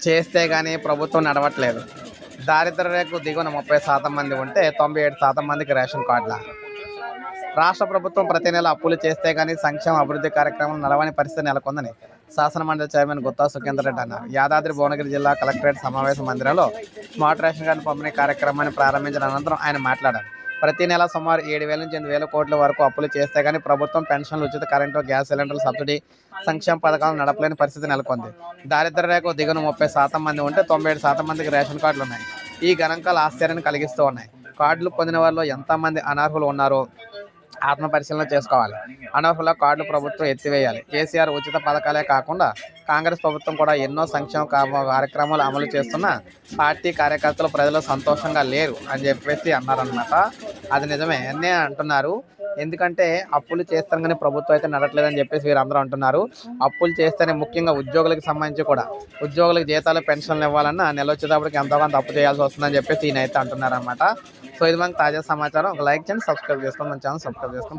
చేస్తే కానీ ప్రభుత్వం నడవట్లేదు. దారిద్ర్య రేఖకు దిగువన 30% మంది ఉంటే 97% మందికి రేషన్ కార్డుల. రాష్ట్ర ప్రభుత్వం ప్రతి నెల అప్పులు చేస్తే కానీ సంక్షేమ అభివృద్ధి కార్యక్రమాలు నడవని పరిస్థితి నెలకొందని శాసనమండలి చైర్మన్ గుత్తా సుఖేందర్ రెడ్డి అన్నారు. యాదాద్రి భువనగిరి జిల్లా కలెక్టరేట్ సమావేశ మందిరంలో స్మార్ట్ రేషన్ కార్డు పంపిణీ కార్యక్రమాన్ని ప్రారంభించిన అనంతరం ఆయన మాట్లాడారు. ప్రతి నెల సుమారు 7,000 నుంచి 8,000 కోట్ల వరకు అప్పులు చేస్తే కానీ ప్రభుత్వం పెన్షన్లు, ఉచిత కరెంటు, గ్యాస్ సిలిండర్ల సబ్సిడీ, సంక్షేమ పథకాలు నడపలేని పరిస్థితి నెలకొంది. దారిద్ర్య రేఖకు దిగువన 30% మంది ఉంటే 97% మందికి రేషన్ కార్డులు ఉన్నాయి. ఈ గణాంకాలు ఆశ్చర్యాన్ని కలిగిస్తూ ఉన్నాయి. కార్డులు పొందిన వారిలో ఎంతమంది అనర్హులు ఉన్నారో ఆత్మపరిశీలన చేసుకోవాలి. అనర్హుల కార్డులు ప్రభుత్వం ఎత్తివేయాలి. కేసీఆర్ ఉచిత పథకాలే కాకుండా కాంగ్రెస్ ప్రభుత్వం కూడా ఎన్నో సంక్షేమ కార్యక్రమాలు అమలు చేస్తున్న పార్టీ కార్యకర్తలు ప్రజలు సంతోషంగా లేరు అని చెప్పేసి అన్నారనమాట. అది నిజమే అన్నీ అంటున్నారు. ఎందుకంటే అప్పులు చేస్తాం కానీ ప్రభుత్వం అయితే నడట్లేదని చెప్పేసి వీరందరూ అంటున్నారు. అప్పులు చేస్తేనే ముఖ్యంగా ఉద్యోగులకు సంబంధించి కూడా ఉద్యోగులకు జీతాలు, పెన్షన్లు ఇవ్వాలన్నా నెల వచ్చేటప్పటికి ఎంతో కొంత అప్పు చేయాల్సి వస్తుందని చెప్పేసి ఈయన అయితే అంటున్నారన్నమాట. సో ఇది మనకు తాజా సమాచారం. ఒక లైక్ చేయండి, సబ్స్క్రైబ్ చేసుకోండి, మన ఛానల్ సబ్స్క్రైబ్ చేసుకోండి.